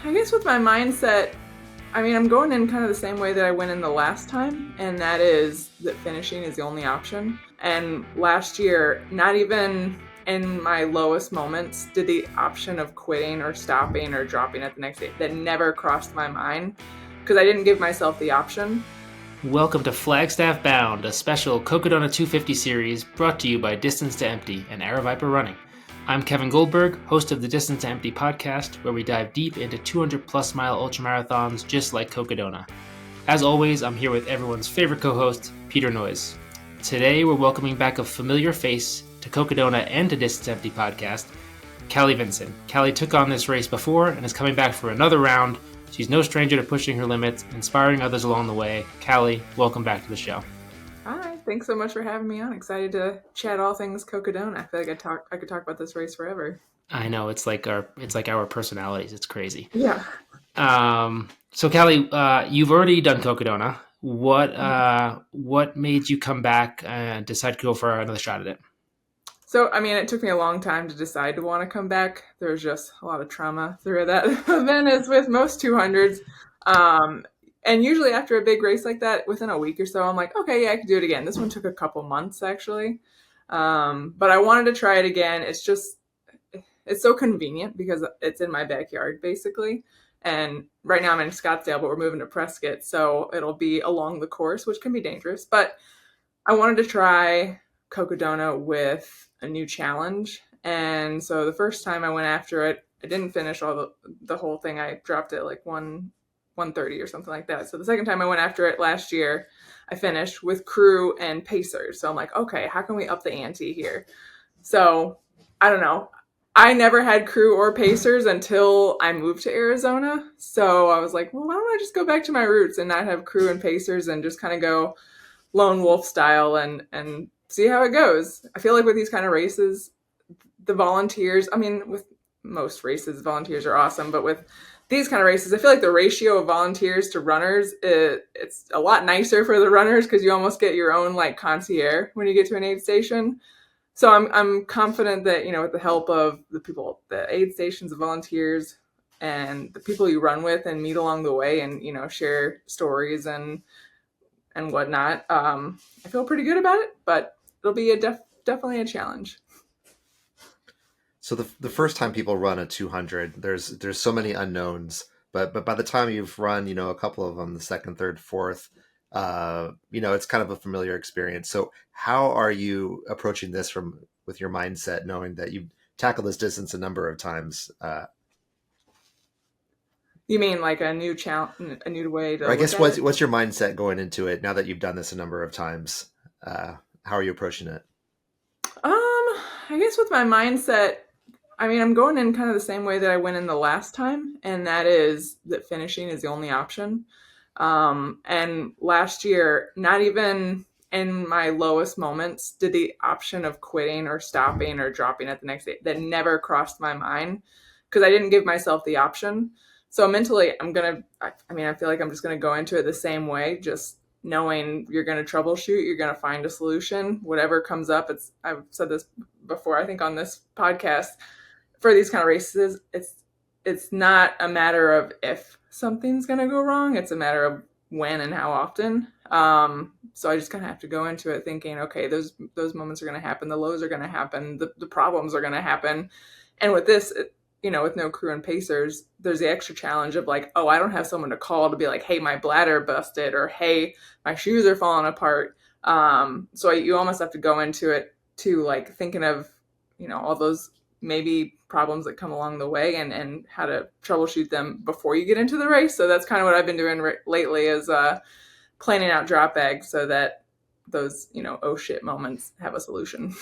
I guess with my mindset, I'm going in kind of the same way that I went in the last time, and that is that finishing is the only option. And last year, not even in my lowest moments did the option of quitting or stopping or dropping at the next day. That never crossed my mind because I didn't give myself the option. Welcome to Flagstaff Bound, a special Cocodona 250 series brought to you by Distance to Empty and Aravaipa Running. I'm Kevin Goldberg, host of the Distance to Empty podcast, where we dive deep into 200-plus mile ultramarathons just like Cocodona. As always, I'm here with everyone's favorite co-host, Peter Noyes. Today, we're welcoming back a familiar face to Cocodona and to Distance to Empty podcast, Callie Vinson. Callie took on this race before and is coming back for another round. She's no stranger to pushing her limits, inspiring others along the way. Callie, welcome back to the show. Hi, thanks so much for having me on. Excited to chat all things Cocodona. I feel like I could talk about this race forever. I know, it's like our personalities. It's crazy. Yeah. So Callie, you've already done Cocodona. What made you come back and decide to go for another shot at it? So, it took me a long time to decide to want to come back. There was just a lot of trauma through that event, as with most 200s. And usually after a big race like that, within a week or so, I'm like, okay, yeah, I could do it again. This one took a couple months, actually. But I wanted to try it again. It's so convenient because it's in my backyard, basically. And right now I'm in Scottsdale, but we're moving to Prescott. So it'll be along the course, which can be dangerous. But I wanted to try Cocodona with a new challenge. And so the first time I went after it, I didn't finish the whole thing. I dropped it like 130 or something like that. So the second time I went after it last year, I finished with crew and pacers. So I'm like, okay, how can we up the ante here? So I don't know. I never had crew or pacers until I moved to Arizona. So I was like, well, why don't I just go back to my roots and not have crew and pacers and just kind of go lone wolf style and see how it goes. I feel like with these kind of races, the volunteers, with most races, volunteers are awesome, but with these kind of races, I feel like the ratio of volunteers to runners, it's a lot nicer for the runners because you almost get your own like concierge when you get to an aid station. So I'm confident that, with the help of the people, the aid stations, the volunteers, and the people you run with and meet along the way and, share stories and whatnot, I feel pretty good about it, but it'll be definitely a challenge. So the first time people run a 200, there's so many unknowns, but by the time you've run, a couple of them, the second, third, fourth, it's kind of a familiar experience. So how are you approaching this with your mindset, knowing that you've tackled this distance a number of times? You mean like a new challenge, a new way to? I guess what's your mindset going into it now that you've done this a number of times? How are you approaching it? I guess with my mindset, I'm going in kind of the same way that I went in the last time, and that is that finishing is the only option. And last year, not even in my lowest moments did the option of quitting or stopping or dropping at the next day. That never crossed my mind because I didn't give myself the option. So mentally, I feel like I'm just going to go into it the same way, just knowing you're going to troubleshoot, you're going to find a solution, whatever comes up. I've said this before, I think on this podcast, for these kind of races, it's not a matter of if something's going to go wrong. It's a matter of when and how often. So I just kind of have to go into it thinking, okay, those moments are going to happen. The lows are going to happen. The problems are going to happen. And with this, with no crew and pacers, there's the extra challenge of like, oh, I don't have someone to call to be like, hey, my bladder busted, or hey, my shoes are falling apart. So you almost have to go into it to like thinking of, all those maybe problems that come along the way and how to troubleshoot them before you get into the race. So that's kind of what I've been doing lately is planning out drop bags so that those, oh shit moments have a solution.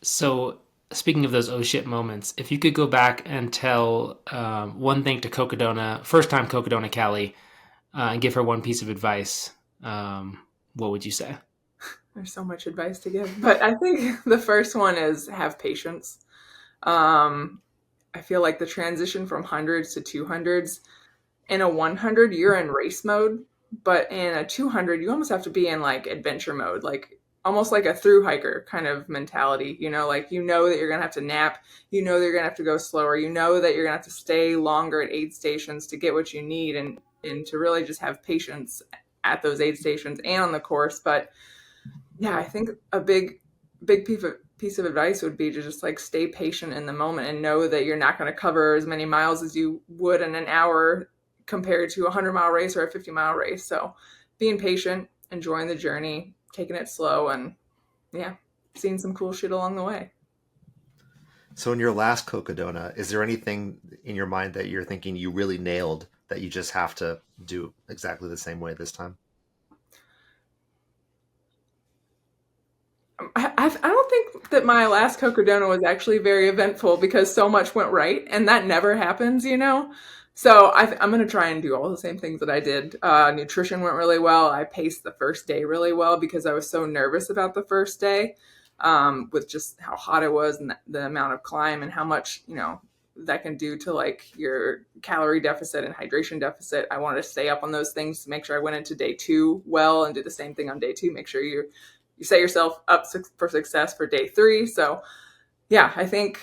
So speaking of those oh shit moments, if you could go back and tell one thing to Cocodona, first time Cocodona Callie, and give her one piece of advice, what would you say? There's so much advice to give, but I think the first one is have patience. I feel like the transition from hundreds to 200s, in a 100, you're in race mode, but in a 200, you almost have to be in like adventure mode. Like almost like a through hiker kind of mentality, like that you're going to have to nap, that you're going to have to go slower, that you're going to have to stay longer at aid stations to get what you need, and to really just have patience at those aid stations and on the course. But yeah, I think a big piece of advice would be to just like stay patient in the moment and know that you're not going to cover as many miles as you would in an hour compared to a 100-mile race or a 50-mile race. So being patient, enjoying the journey, taking it slow, and yeah, seeing some cool shit along the way. So in your last Cocodona, is there anything in your mind that you're thinking you really nailed that you just have to do exactly the same way this time? I don't think that my last Cocodona was actually very eventful because so much went right, and that never happens. So I'm going to try and do all the same things that I did. Nutrition went really well. I paced the first day really well because I was so nervous about the first day, with just how hot it was and the amount of climb and how much, that can do to like your calorie deficit and hydration deficit. I wanted to stay up on those things to make sure I went into day 2 well and do the same thing on day 2. Make sure you set yourself up for success for day 3. So yeah, I think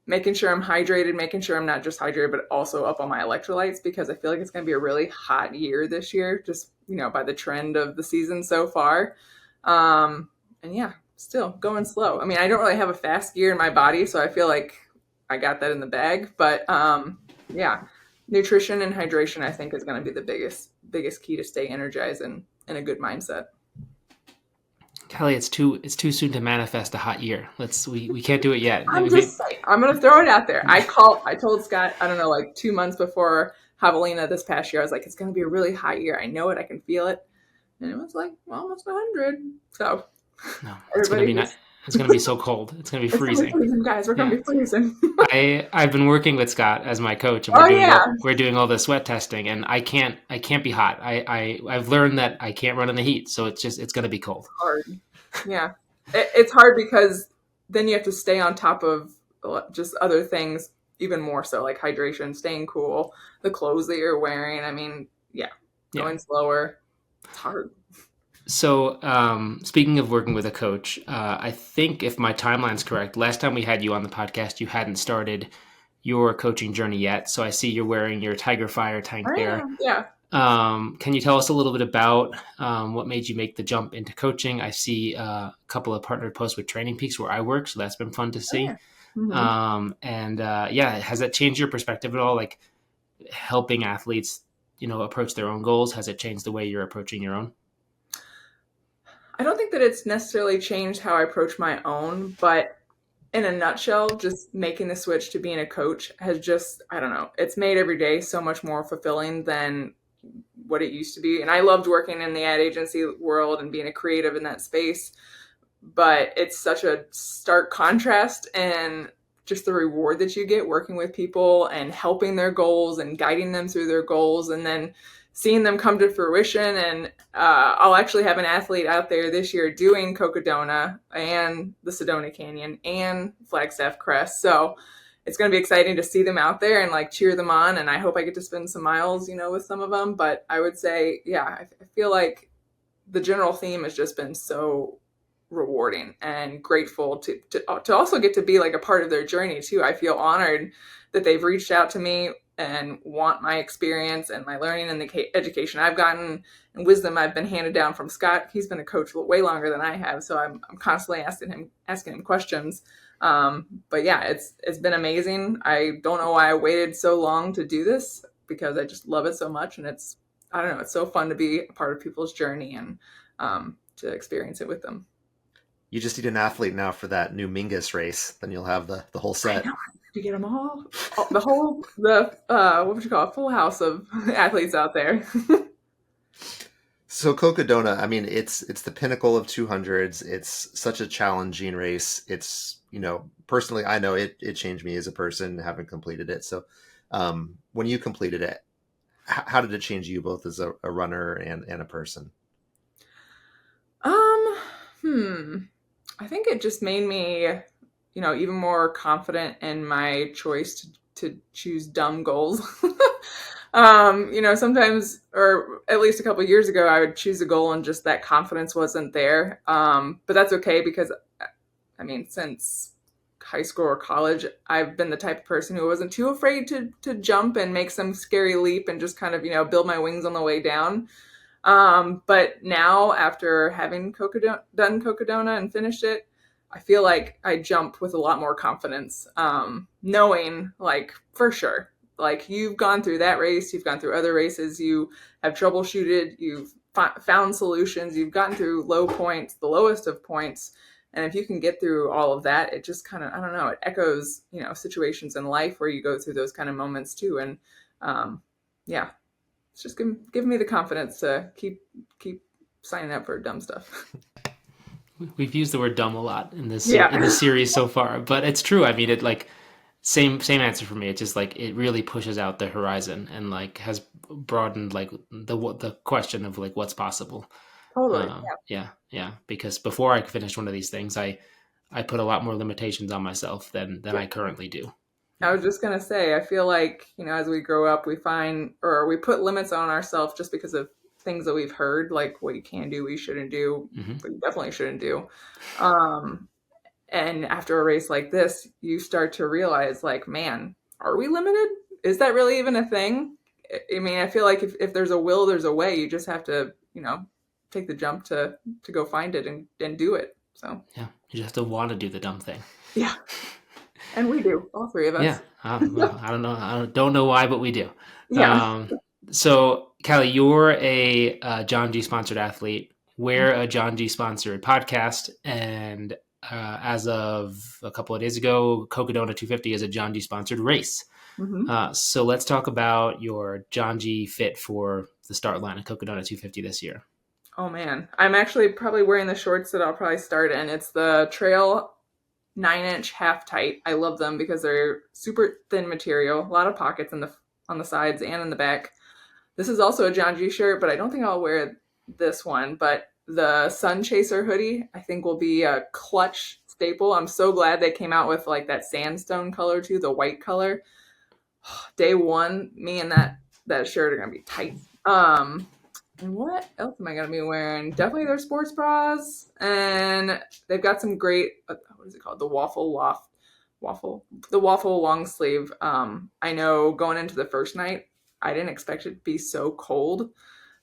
making sure I'm hydrated, making sure I'm not just hydrated, but also up on my electrolytes, because I feel like it's going to be a really hot year this year, just, by the trend of the season so far. And yeah, still going slow. I mean, I don't really have a fast gear in my body, so I feel like I got that in the bag. But yeah, nutrition and hydration, I think, is going to be the biggest key to stay energized and in a good mindset. Callie, it's too soon to manifest a hot year. We can't do it yet. I'm just saying, I'm gonna throw it out there. I told Scott, I don't know, like 2 months before Javelina this past year, I was like, it's gonna be a really hot year. I know it, I can feel it. And it was like almost 100. So no, it's gonna be not. It's gonna be so cold. It's gonna be freezing. It's gonna be freezing, guys. We're gonna be freezing. I've been working with Scott as my coach, and we're doing all the sweat testing, and I can't be hot. I've learned that I can't run in the heat, so it's gonna be cold. Hard. Yeah, it's hard because then you have to stay on top of just other things even more so, like hydration, staying cool, the clothes that you're wearing. I mean, going slower. It's hard. So, speaking of working with a coach, I think if my timeline's correct, last time we had you on the podcast, you hadn't started your coaching journey yet. So I see you're wearing your Tiger Fire tank there. Yeah. Can you tell us a little bit about what made you make the jump into coaching? I see a couple of partnered posts with Training Peaks where I work, so that's been fun to see. Mm-hmm. Has that changed your perspective at all? Like helping athletes, approach their own goals? Has it changed the way you're approaching your own? I don't think that it's necessarily changed how I approach my own, but in a nutshell, just making the switch to being a coach has just, I don't know, it's made every day so much more fulfilling than what it used to be. And I loved working in the ad agency world and being a creative in that space, but it's such a stark contrast, and just the reward that you get working with people and helping their goals and guiding them through their goals, and then seeing them come to fruition. And I'll actually have an athlete out there this year doing Cocodona and the Sedona Canyon and Flagstaff Crest. So it's going to be exciting to see them out there and like cheer them on. And I hope I get to spend some miles, with some of them. But I would say, I feel like the general theme has just been so rewarding and grateful to also get to be like a part of their journey too. I feel honored that they've reached out to me and want my experience and my learning and the education I've gotten and wisdom I've been handed down from Scott. He's been a coach way longer than I have, so I'm constantly asking him questions. But yeah, it's been amazing. I don't know why I waited so long to do this, because I just love it so much, and it's so fun to be a part of people's journey and to experience it with them. You just need an athlete now for that new Mingus race. Then you'll have the whole set. You get them all, what would you call it, full house of athletes out there. So Cocodona, I mean, it's the pinnacle of 200s. It's such a challenging race. It's, personally, I know it changed me as a person having completed it. So when you completed it, how did it change you both as a runner and a person? I think it just made me, even more confident in my choice to choose dumb goals. Sometimes, or at least a couple of years ago, I would choose a goal and just that confidence wasn't there. But that's okay because, I mean, since high school or college, I've been the type of person who wasn't too afraid to jump and make some scary leap and just kind of, build my wings on the way down. But now, after having done Cocodona and finished it, I feel like I jump with a lot more confidence, knowing, like, for sure, like, you've gone through that race, you've gone through other races, you have troubleshooted, you've found solutions, you've gotten through low points, the lowest of points. And if you can get through all of that, it just kind of, I don't know, it echoes, situations in life where you go through those kind of moments too. And yeah, it's just give me the confidence to keep signing up for dumb stuff. We've used the word dumb a lot in this Yeah. in the series so far, but it's true. I mean, it like same answer for me. It's just like it really pushes out the horizon and like has broadened like the question of like what's possible. Totally. Yeah. Because before I finished one of these things, I put a lot more limitations on myself than Yeah. I currently do. I was just going to say, I feel like, as we grow up, we find, or we put limits on ourselves just because of things that we've heard, like what you can do, what you shouldn't do, what you definitely shouldn't do. And after a race like this, you start to realize, like, man, are we limited? Is that really even a thing? I mean, I feel like if there's a will, there's a way. You just have to, take the jump to go find it and do it. So yeah, you just have to want to do the dumb thing. Yeah, and we do, all three of us. Yeah, well, I don't know. I don't know why, but we do. Yeah. So, Callie, you're a John G sponsored athlete. We're a John G sponsored podcast, and as of a couple of days ago, Cocodona 250 is a John G sponsored race. Mm-hmm. So let's talk about your John G fit for the start line of Cocodona 250 this year. Oh man, I'm actually probably wearing the shorts that I'll probably start in. It's the Trail 9-inch half tight. I love them because they're super thin material, a lot of pockets on the sides and in the back. This is also a John G shirt, but I don't think I'll wear this one. But the Sun Chaser hoodie, I think, will be a clutch staple. I'm so glad they came out with like that sandstone color too, the white color. Day one, me and that shirt are gonna be tight. And what else am I gonna be wearing? Definitely their sports bras, and they've got some great. What is it called? The waffle long sleeve. I know going into the first night, I didn't expect it to be so cold.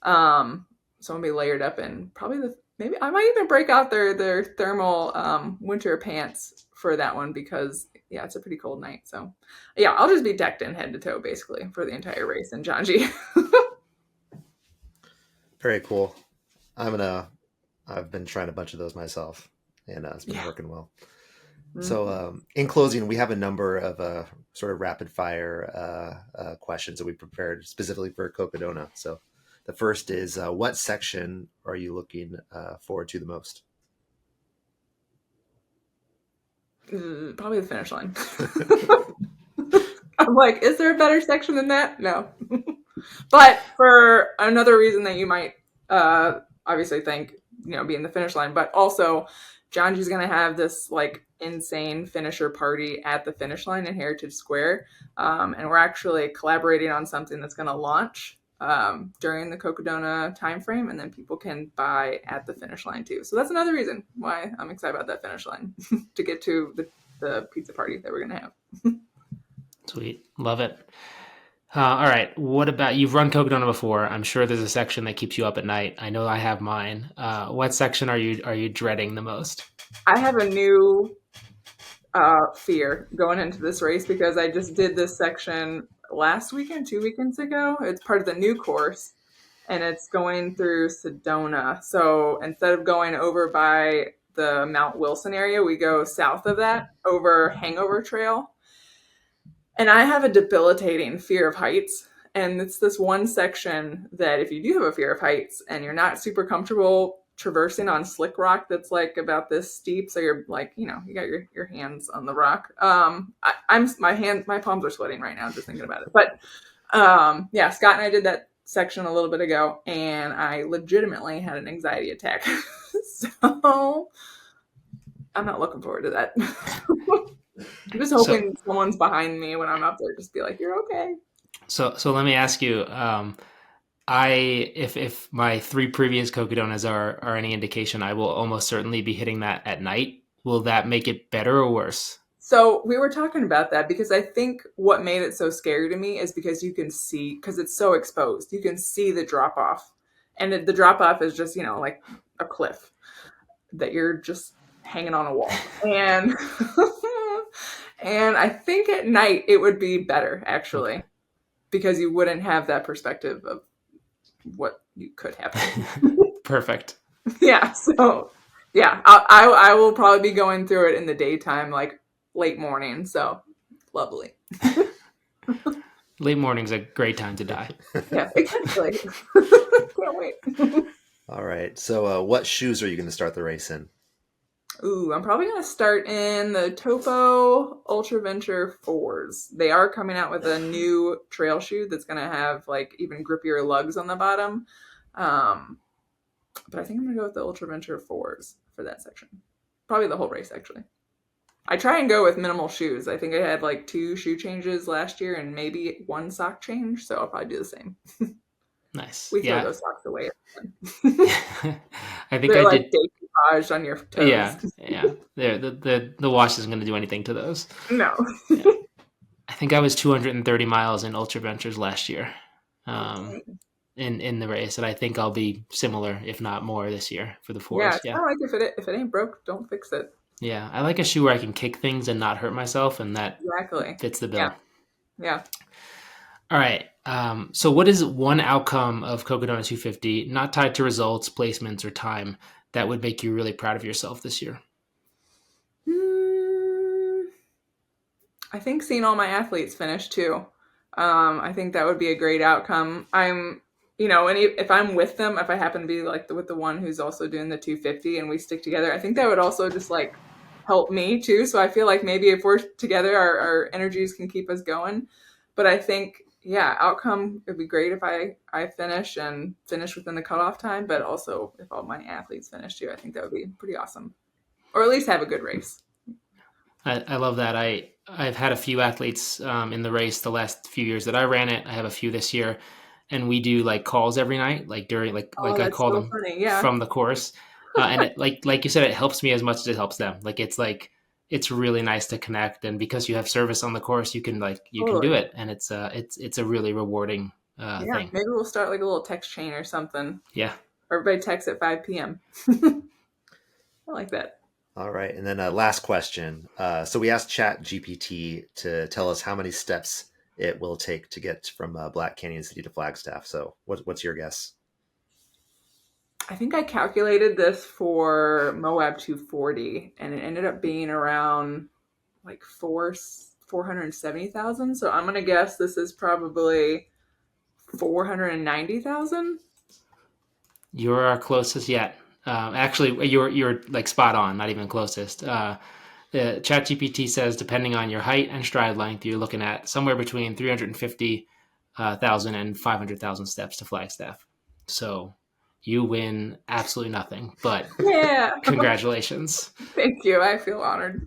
So I'm gonna be layered up in probably maybe I might even break out their thermal winter pants for that one because yeah, it's a pretty cold night. So yeah, I'll just be decked in head to toe basically for the entire race in John G. Very cool. I've been trying a bunch of those myself, and it's been working well. Mm-hmm. So, in closing, we have a number of sort of rapid fire questions that we prepared specifically for Cocodona. So, the first is, what section are you looking forward to the most? Probably the finish line. I'm like, is there a better section than that? No. But for another reason that you might obviously think, being the finish line, but also John G's going to have this like insane finisher party at the finish line in Heritage Square. And we're actually collaborating on something that's going to launch during the Cocodona timeframe, and then people can buy at the finish line too. So that's another reason why I'm excited about that finish line to get to the pizza party that we're going to have. Sweet. Love it. All right. What about, you've run Cocodona before. I'm sure there's a section that keeps you up at night. I know I have mine. What section are you dreading the most? I have a new fear going into this race because I just did this section last weekend, 2 weekends ago. It's part of the new course, and it's going through Sedona. So instead of going over by the Mount Wilson area, we go south of that over Hangover Trail. And I have a debilitating fear of heights. And it's this one section that if you do have a fear of heights and you're not super comfortable traversing on slick rock that's like about this steep, so you're like, you got your hands on the rock. My palms are sweating right now just thinking about it. But yeah, Scott and I did that section a little bit ago, and I legitimately had an anxiety attack. So I'm not looking forward to that. I'm just hoping someone's behind me when I'm up there, just be like, you're okay. So let me ask you, if my 3 previous Cocodonas are any indication, I will almost certainly be hitting that at night. Will that make it better or worse? So we were talking about that because I think what made it so scary to me is because you can see, because it's so exposed, you can see the drop off. And the drop off is just, like a cliff that you're just hanging on a wall. And and I think at night it would be better Okay. actually because you wouldn't have that perspective of what you could happen. Perfect. Yeah, so yeah, I will probably be going through it in the daytime, like late morning. So lovely. Late morning's a great time to die. Yeah, exactly. Can't wait. All right. So, what shoes are you going to start the race in? Ooh, I'm probably gonna start in the Topo Ultra Venture 4s. They are coming out with a new trail shoe that's gonna have like even grippier lugs on the bottom. Um, but I think I'm gonna go with the Ultra Venture 4s for that section. Probably the whole race actually. I try and go with minimal shoes. I think I had like 2 shoe changes last year and maybe 1 sock change, so I'll probably do the same. Nice. We throw Yeah. those socks away. I think They're I like did. decoupage on your toes. Yeah. Yeah. The wash isn't going to do anything to those. No. Yeah. I think I was 230 miles in Ultra Ventures last year. Oh, Um, dang. in the race, and I think I'll be similar, if not more, this year for the Yeah, fours. it's Yeah, kind of like if it ain't broke, don't fix it. yeah. I like a shoe where I can kick things and not hurt myself, and that Exactly. fits the Yeah. bill. Yeah. All right. So, what is one outcome of Cocodona 250, not tied to results, placements, or time, that would make you really proud of yourself this year? Hmm, I think seeing all my athletes finish too. I think that would be a great outcome. And if I'm with them, if I happen to be like with the one who's also doing the 250 and we stick together, I think that would also just like help me too. So I feel like maybe if we're together, our energies can keep us going. But I think, yeah, outcome would be great if I finish and finish within the cutoff time, but also if all my athletes finish too, I think that would be pretty awesome. Or at least have a good race. I love that. I've had a few athletes in the race the last few years that I ran it. I have a few this year, and we do like calls every night, like during Oh, I that's call so them funny. Yeah. from the course, and like you said, it helps me as much as it helps them. Like it's really nice to connect, and because you have service on the course, you can do Totally. it, and it's a really rewarding Yeah. thing. Maybe we'll start like a little text chain or something. Yeah. Everybody texts at 5 p.m. I like that. All right. And then, last question. So, we asked Chat GPT to tell us how many steps it will take to get from Black Canyon City to Flagstaff. So, what's your guess? I think I calculated this for Moab 240 and it ended up being around like 470,000. So I'm gonna guess this is probably 490,000. You're our closest yet. Actually, you're like spot on, not even closest. ChatGPT says depending on your height and stride length, you're looking at somewhere between 350,000 and 500,000 steps to Flagstaff. So you win absolutely nothing, but Yeah. congratulations. Thank you. I feel honored.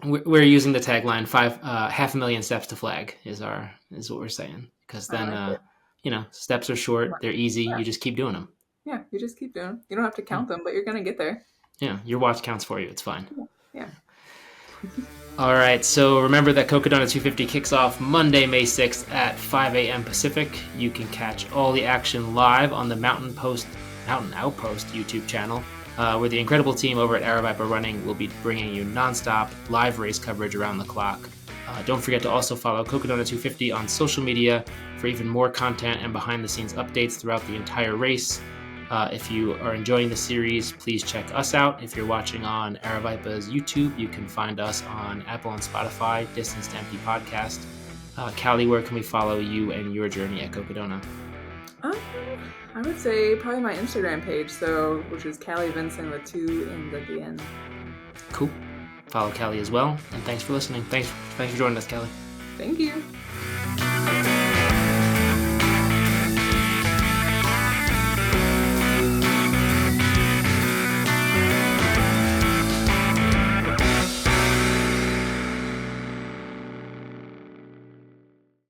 We're using the tagline 500,000 steps to flag is what we're saying, because I then like it. steps are short, they're easy, you just keep doing them. Yeah, you just keep doing them. You don't have to count them, but you're gonna get there. Yeah, your watch counts for you. It's fine. Yeah. All right, so remember that Cocodona 250 kicks off Monday, May 6th at 5 a.m. Pacific. You can catch all the action live on the Mountain Outpost YouTube channel, where the incredible team over at Aravaipa Running will be bringing you nonstop live race coverage around the clock. Don't forget to also follow Cocodona 250 on social media for even more content and behind-the-scenes updates throughout the entire race. If you are enjoying the series, please check us out. If you're watching on Aravaipa's YouTube, you can find us on Apple and Spotify, Distance to Empty Podcast. Callie, where can we follow you and your journey at Cocodona? Um, I would say probably my Instagram page, which is Callie Vinson with 2 N's at the end. Cool. Follow Callie as well. And thanks for listening. Thanks for joining us, Callie. Thank you.